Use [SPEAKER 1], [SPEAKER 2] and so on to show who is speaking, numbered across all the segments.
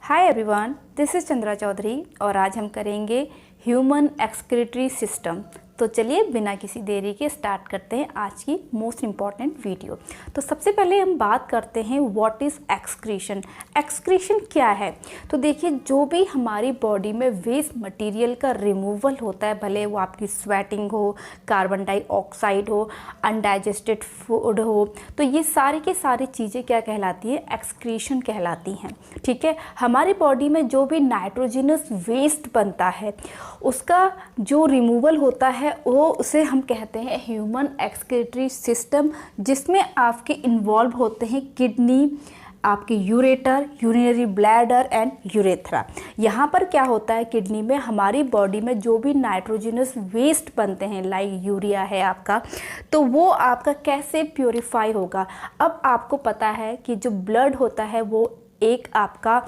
[SPEAKER 1] Hi everyone, this is Chandra Chaudhary और आज हम करेंगे ह्यूमन एक्सक्रीटरी सिस्टम। तो चलिए बिना किसी देरी के स्टार्ट करते हैं आज की मोस्ट इम्पॉर्टेंट वीडियो। तो सबसे पहले हम बात करते हैं व्हाट इज़ एक्सक्रीशन। एक्सक्रीशन क्या है? तो देखिए, जो भी हमारी बॉडी में वेस्ट मटेरियल का रिमूवल होता है, भले वो आपकी स्वेटिंग हो, कार्बन डाइऑक्साइड हो, अनडाइजेस्टेड फूड हो, तो ये सारी की सारी चीज़ें क्या कहलाती है? एक्सक्रीशन कहलाती हैं। ठीक है, हमारी बॉडी में जो भी नाइट्रोजनस वेस्ट बनता है उसका जो रिमूवल होता है वो उसे हम कहते हैं ह्यूमन एक्सक्रीटरी सिस्टम, जिसमें आपके इन्वॉल्व होते हैं किडनी, आपके ureter, urinary bladder and urethra. यहाँ पर क्या होता है, किडनी में हमारी बॉडी में जो भी नाइट्रोजनस वेस्ट बनते हैं लाइक यूरिया है आपका, तो वो आपका कैसे प्योरीफाई होगा। अब आपको पता है कि जो ब्लड होता है वो एक आपका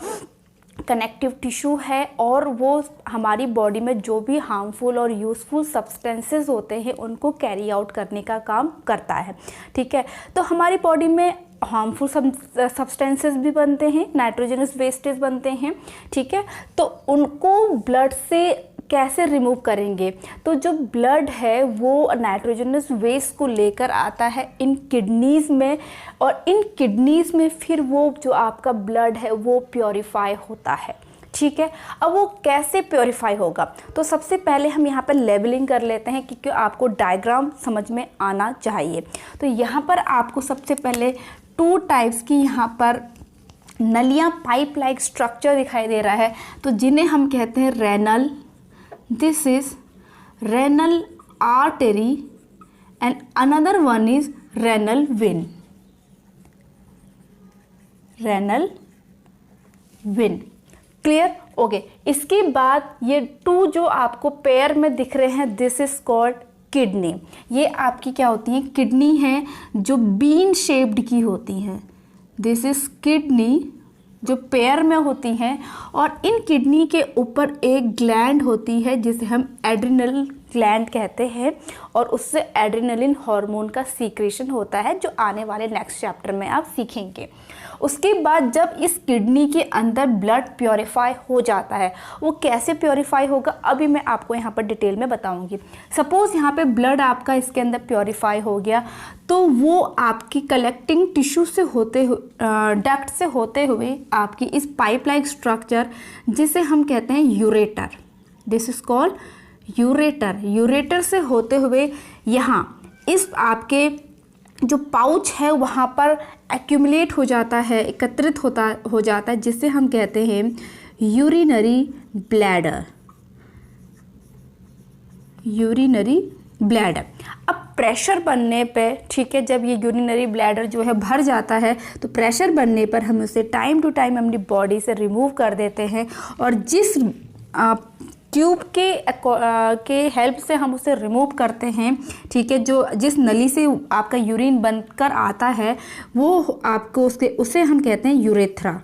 [SPEAKER 1] कनेक्टिव टिश्यू है और वो हमारी बॉडी में जो भी हार्मफुल और यूज़फुल सब्सटेंसेस होते हैं उनको कैरी आउट करने का काम करता है। ठीक है, तो हमारी बॉडी में हार्मफुल सब्सटेंसेस भी बनते हैं, नाइट्रोजनस वेस्टेज बनते हैं। ठीक है, तो उनको ब्लड से कैसे रिमूव करेंगे? तो जो ब्लड है वो नाइट्रोजनस वेस्ट को लेकर आता है इन किडनीज़ में, और इन किडनीज़ में फिर वो जो आपका ब्लड है वो प्योरीफाई होता है। ठीक है, अब वो कैसे प्योरीफाई होगा? तो सबसे पहले हम यहाँ पर लेबलिंग कर लेते हैं क्योंकि आपको डायग्राम समझ में आना चाहिए। तो यहाँ पर आपको सबसे पहले 2 टाइप्स की यहाँ पर नलियाँ, पाइप लाइक स्ट्रक्चर दिखाई दे रहा है, तो जिन्हें हम कहते हैं renal. This is renal artery and another one is renal vein. Renal vein. Clear? Okay, इसके बाद ये 2 जो आपको पेयर में दिख रहे हैं, दिस इज कॉल्ड किडनी। ये आपकी क्या होती हैं? किडनी है जो बीन शेप्ड की होती हैं। दिस इज किडनी जो पेयर में होती हैं, और इन किडनी के ऊपर एक ग्लैंड होती है जिसे हम एड्रिनल ग्लैंड कहते हैं, और उससे एड्रिनलिन हार्मोन का सीक्रेशन होता है जो आने वाले नेक्स्ट चैप्टर में आप सीखेंगे। उसके बाद जब इस किडनी के अंदर ब्लड प्योरीफाई हो जाता है, वो कैसे प्योरीफाई होगा अभी मैं आपको यहाँ पर डिटेल में बताऊँगी। सपोज़ यहाँ पे ब्लड आपका इसके अंदर प्योरीफाई हो गया, तो वो आपकी कलेक्टिंग टिश्यू से होते डक्ट से होते हुए आपकी इस पाइप लाइक स्ट्रक्चर जिसे हम कहते हैं ureter, this is called ureter. Ureter से होते हुए यहाँ इस आपके जो पाउच है वहाँ पर एक्यूमुलेट हो जाता है, एकत्रित हो जाता है, जिसे हम कहते हैं यूरिनरी ब्लैडर। Urinary bladder. अब प्रेशर बनने पे, ठीक है, जब ये यूरिनरी ब्लैडर जो है भर जाता है तो प्रेशर बनने पर हम उसे टाइम टू टाइम अपनी बॉडी से रिमूव कर देते हैं, और जिस ट्यूब के हेल्प से हम उसे रिमूव करते हैं, ठीक है, जो जिस नली से आपका यूरिन बनकर आता है वो आपको उसे हम कहते हैं urethra.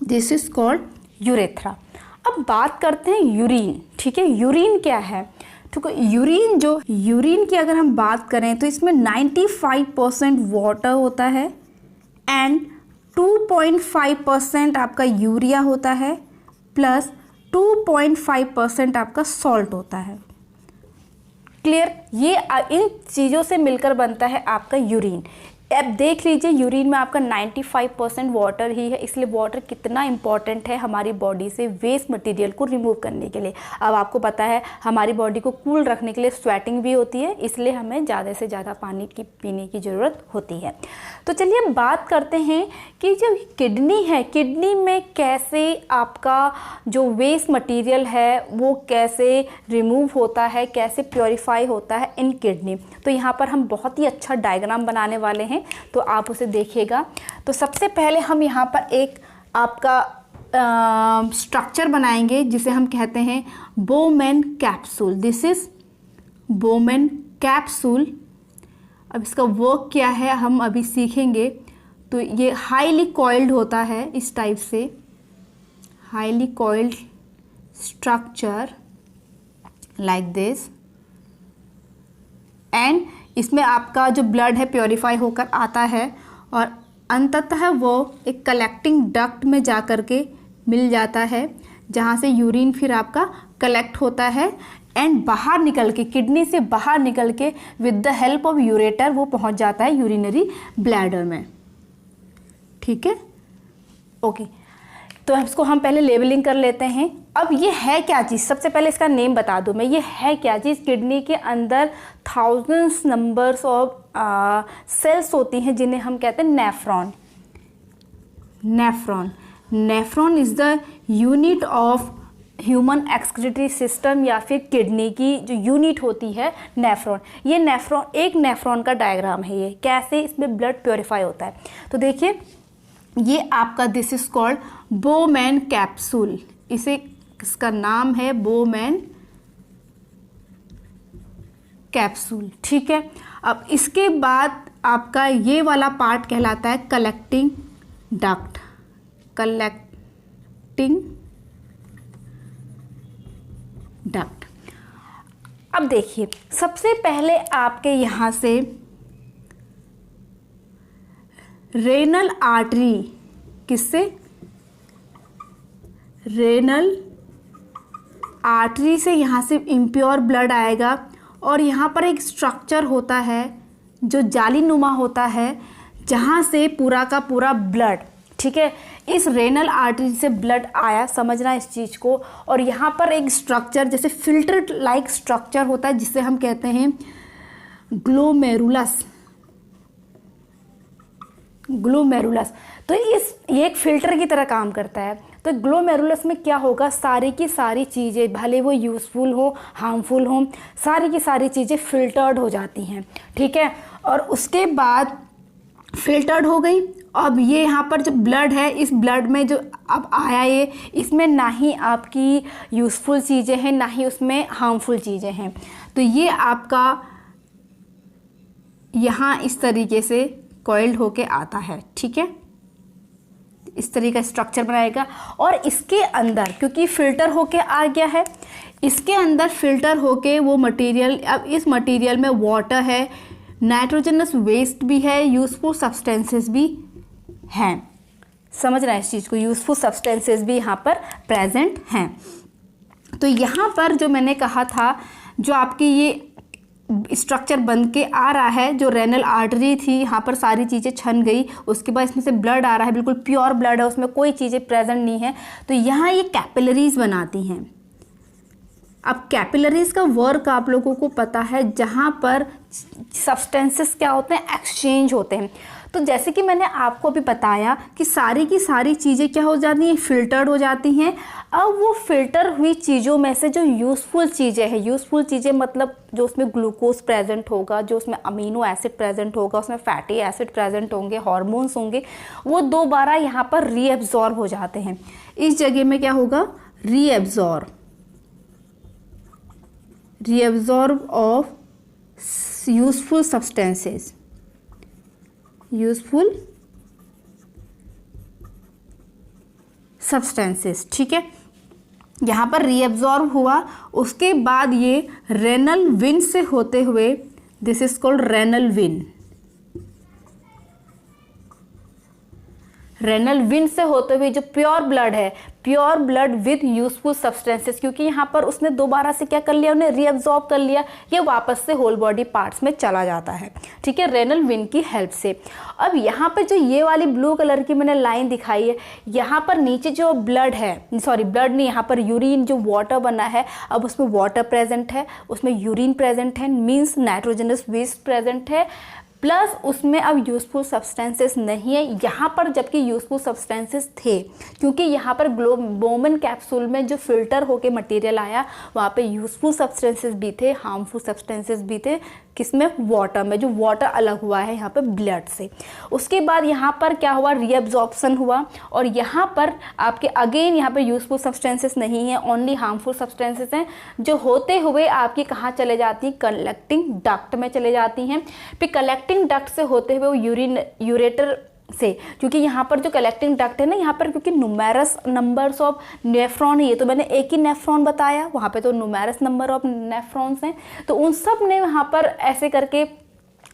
[SPEAKER 1] This is called urethra. अब बात करते हैं यूरिन। ठीक है, यूरिन क्या है? तो यूरिन की अगर हम बात करें तो इसमें 95% वाटर होता है एंड 2.5% आपका यूरिया होता है प्लस 2.5% आपका सॉल्ट होता है। क्लियर? ये इन चीज़ों से मिलकर बनता है आपका यूरिन। अब देख लीजिए, यूरिन में आपका 95% वाटर ही है, इसलिए वाटर कितना इंपॉर्टेंट है हमारी बॉडी से वेस्ट मटेरियल को रिमूव करने के लिए। अब आपको पता है हमारी बॉडी को कूल रखने के लिए स्वेटिंग भी होती है, इसलिए हमें ज़्यादा से ज़्यादा पानी की पीने की ज़रूरत होती है। तो चलिए बात करते हैं कि जो किडनी है, किडनी में कैसे आपका जो वेस्ट मटेरियल है वो कैसे रिमूव होता है, कैसे प्योरीफाई होता है इन किडनी। तो यहाँ पर हम बहुत ही अच्छा डायग्राम बनाने वाले हैं, तो आप उसे देखिएगा। तो सबसे पहले हम यहाँ पर एक आपका स्ट्रक्चर बनाएंगे जिसे हम कहते हैं Bowman capsule. This is Bowman capsule. अब इसका वर्क क्या है हम अभी सीखेंगे। तो ये हाईली कॉइल्ड होता है, इस टाइप से highly coiled structure like this, and इसमें आपका जो ब्लड है प्योरीफाई होकर आता है, और अंततः वो एक कलेक्टिंग डक्ट में जा कर के मिल जाता है, जहाँ से यूरिन फिर आपका कलेक्ट होता है एंड बाहर निकल के, किडनी से बाहर निकल के with the help of ureter वो पहुँच जाता है यूरिनरी ब्लैडर में। ठीक है, ओके। तो इसको हम पहले लेबलिंग कर लेते हैं। अब ये है क्या चीज़, सबसे पहले इसका नेम बता दूं मैं, ये है क्या चीज़। किडनी के अंदर थाउजेंड्स नंबर्स ऑफ सेल्स होती हैं जिन्हें हम कहते हैं nephron. Nephron, nephron is the unit of human excretory system, या फिर किडनी की जो यूनिट होती है नेफ्रॉन। ये नेफ्रॉन, एक नेफ्रॉन का डायग्राम है ये, कैसे इसमें ब्लड प्योरीफाई होता है। तो देखिए ये आपका this is called Bowman capsule, इसे इसका नाम है बोमैन कैप्सूल। ठीक है, अब इसके बाद आपका ये वाला पार्ट कहलाता है कलेक्टिंग डक्ट। Collecting duct. अब देखिए सबसे पहले आपके यहाँ से रेनल आर्टरी, किससे, रेनल आर्टरी से यहाँ से इम्प्योर ब्लड आएगा और यहाँ पर एक स्ट्रक्चर होता है जो जालीनुमा होता है, जहाँ से पूरा का पूरा ब्लड, ठीक है, इस रेनल आर्टरी से ब्लड आया, समझना इस चीज़ को। और यहाँ पर एक स्ट्रक्चर जैसे फिल्टर लाइक स्ट्रक्चर होता है जिसे हम कहते हैं ग्लोमेरुलस। ग्लोमेरुलस, तो ये एक फिल्टर की तरह काम करता है। तो ग्लोमेरुलस में क्या होगा, सारी की सारी चीज़ें, भले वो यूज़फुल हो हार्मफुल हो, सारी की सारी चीज़ें फिल्टर्ड हो जाती हैं। ठीक है, और उसके बाद फिल्टर्ड हो गई। अब ये यहाँ पर जो ब्लड है, इस ब्लड में जो अब आया ये, इसमें ना ही आपकी यूज़फुल चीज़ें हैं ना ही उसमें हार्मफुल चीज़ें हैं। तो ये आपका यहाँ इस तरीके से कॉइल्ड होके आता है। ठीक है, इस तरीके का स्ट्रक्चर बनाएगा और इसके अंदर क्योंकि फिल्टर होके आ गया है, इसके अंदर फिल्टर होके वो मटेरियल, अब इस मटेरियल में वाटर है, नाइट्रोजनस वेस्ट भी है, यूज़फुल सब्सटेंसेस भी हैं। समझ रहे हैं इस चीज़ को, यूज़फुल सब्सटेंसेस भी यहाँ पर प्रेजेंट हैं। तो यहाँ पर जो मैंने कहा था, जो आपकी ये स्ट्रक्चर बन के आ रहा है, जो रेनल आर्टरी थी, यहाँ पर सारी चीज़ें छन गई, उसके बाद इसमें से ब्लड आ रहा है, बिल्कुल प्योर ब्लड है, उसमें कोई चीज़ें प्रेजेंट नहीं है। तो यहाँ ये कैपिलरीज बनाती हैं। अब कैपिलरीज का वर्क आप लोगों को पता है, जहाँ पर सब्सटेंसेस क्या होते हैं, एक्सचेंज होते हैं। तो जैसे कि मैंने आपको अभी बताया कि सारी की सारी चीज़ें क्या हो जाती हैं, फिल्टर्ड हो जाती हैं। अब वो फिल्टर हुई चीज़ों में से जो यूज़फुल चीज़ें हैं, यूज़फुल चीज़ें मतलब जो उसमें ग्लूकोज प्रेजेंट होगा, जो उसमें अमीनो एसिड प्रेजेंट होगा, उसमें फैटी एसिड प्रेजेंट होंगे, हार्मोन्स होंगे, वो दोबारा यहाँ पर रीएब्जॉर्ब हो जाते हैं। इस जगह में क्या होगा, reabsorb of useful substances, useful substances. ठीक है, यहाँ पर रीएब्जॉर्ब हुआ, उसके बाद ये रेनल विन से होते हुए, this is called renal win. Renal win से होते हुए जो प्योर ब्लड है, pure blood with useful substances, क्योंकि यहाँ पर उसने दोबारा से क्या कर लिया, उन्हें रीअब्जॉर्ब कर लिया, ये वापस से होल बॉडी पार्ट्स में चला जाता है। ठीक है, रेनल विन की हेल्प से। अब यहाँ पे जो ये वाली ब्लू कलर की मैंने लाइन दिखाई है, यहाँ पर नीचे जो ब्लड है, सॉरी ब्लड नहीं, यहाँ पर यूरिन जो वाटर बना है, अब उसमें वाटर प्रेजेंट है, उसमें यूरिन प्रेजेंट है, मीन्स नाइट्रोजनस वेस्ट प्रेजेंट है, प्लस उसमें अब यूज़फुल सब्सटेंसेस नहीं है यहाँ पर, जबकि यूज़फुल सब्सटेंसेस थे, क्योंकि यहाँ पर बोमन कैप्सूल में जो फिल्टर होके मटेरियल आया, वहाँ पे यूज़फुल सब्सटेंसेस भी थे, हार्मफुल सब्सटेंसेस भी थे। किसमें, वाटर में, जो वाटर अलग हुआ है यहाँ पर ब्लड से। उसके बाद यहाँ पर क्या हुआ, रीअब्जॉर्प्शन हुआ, और यहाँ पर आपके अगेन यहाँ पर यूज़फुल सब्सटेंसेस नहीं है, ओनली हार्मफुल सब्सटेंसेस हैं, जो होते हुए आपकी कहाँ चले जाती हैं, कलेक्टिंग डक्ट में चले जाती हैं। फिर कलेक्टिंग डक्ट से होते हुए वो यूरेटर से, क्योंकि यहाँ पर जो कलेक्टिंग डक्ट है ना, यहाँ पर क्योंकि न्यूमेरस नंबर्स ऑफ नेफ्रॉन है, ये तो मैंने एक ही नेफ्रॉन बताया, वहाँ पे तो न्यूमेरस नंबर ऑफ नेफ्रॉन्स हैं, तो उन सब ने यहाँ पर ऐसे करके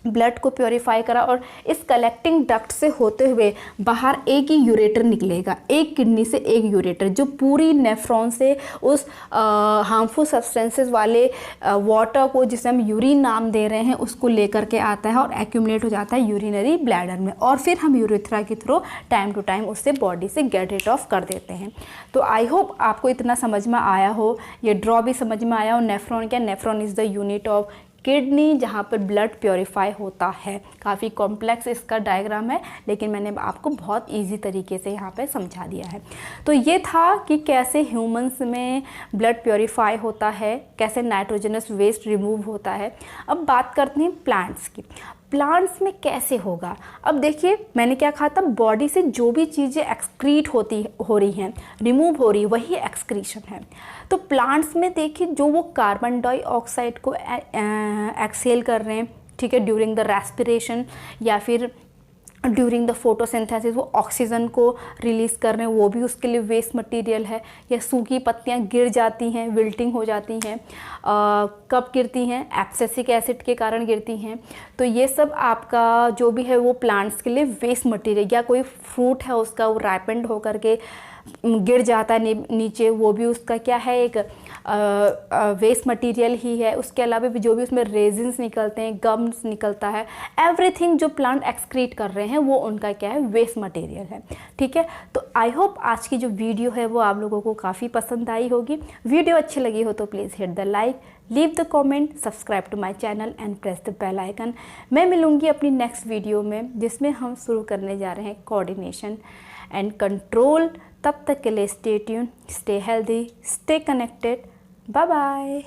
[SPEAKER 1] ब्लड को प्योरीफाई करा और इस कलेक्टिंग डक्ट से होते हुए बाहर एक ही यूरेटर निकलेगा, एक किडनी से एक यूरेटर, जो पूरी नेफ्रॉन से उस हार्मफुल सब्सटेंसेस वाले वाटर को, जिसे हम यूरिन नाम दे रहे हैं, उसको लेकर के आता है और एक्यूमुलेट हो जाता है यूरिनरी ब्लैडर में, और फिर हम यूरेथ्रा के थ्रू टाइम टू टाइम उससे बॉडी से गेट इट ऑफ कर देते हैं। तो आई होप आपको इतना समझ में आया हो, ये ड्रॉ भी समझ में आया हो। नेफ्रॉन क्या, nephron is the unit of kidney जहाँ पर ब्लड प्योरीफाई होता है। काफ़ी कॉम्प्लेक्स इसका डायग्राम है, लेकिन मैंने आपको बहुत इजी तरीके से यहाँ पे समझा दिया है। तो ये था कि कैसे ह्यूमंस में ब्लड प्योरीफाई होता है, कैसे नाइट्रोजनस वेस्ट रिमूव होता है। अब बात करते हैं प्लांट्स की। प्लांट्स में कैसे होगा? अब देखिए, मैंने क्या कहा था, बॉडी से जो भी चीज़ें एक्सक्रीट हो रही हैं, रिमूव हो रही, वही एक्सक्रीशन है। तो प्लांट्स में देखिए, जो वो कार्बन डाइऑक्साइड को एक्सहेल कर रहे हैं, ठीक है, ड्यूरिंग द रेस्पिरेशन या फिर ड्यूरिंग द फोटोसिंथेसिस वो ऑक्सीजन को रिलीज़ कर रहे हैं, वो भी उसके लिए वेस्ट मटेरियल है। या सूखी पत्तियां गिर जाती हैं, विल्टिंग हो जाती हैं, कब गिरती हैं? एब्सिसिक एसिड के कारण गिरती हैं। तो ये सब आपका जो भी है वो प्लांट्स के लिए वेस्ट मटेरियल, या कोई फ्रूट है उसका वो राइपेंड होकर के गिर जाता है नीचे, वो भी उसका क्या है, एक वेस्ट मटेरियल ही है। उसके अलावा भी जो भी उसमें रेजिन्स निकलते हैं, गम्स निकलता है, एवरीथिंग जो प्लांट एक्सक्रीट कर रहे हैं वो उनका क्या है, वेस्ट मटेरियल है। ठीक है, तो आई होप आज की जो वीडियो है वो आप लोगों को काफ़ी पसंद आई होगी। वीडियो अच्छी लगी हो तो please hit the like, leave the comment, subscribe to my channel and press the bell icon. मैं मिलूंगी अपनी नेक्स्ट वीडियो में, जिसमें हम शुरू करने जा रहे हैं कोऑर्डिनेशन एंड कंट्रोल। तब तक के लिए stay tune, stay healthy, stay connected, bye bye.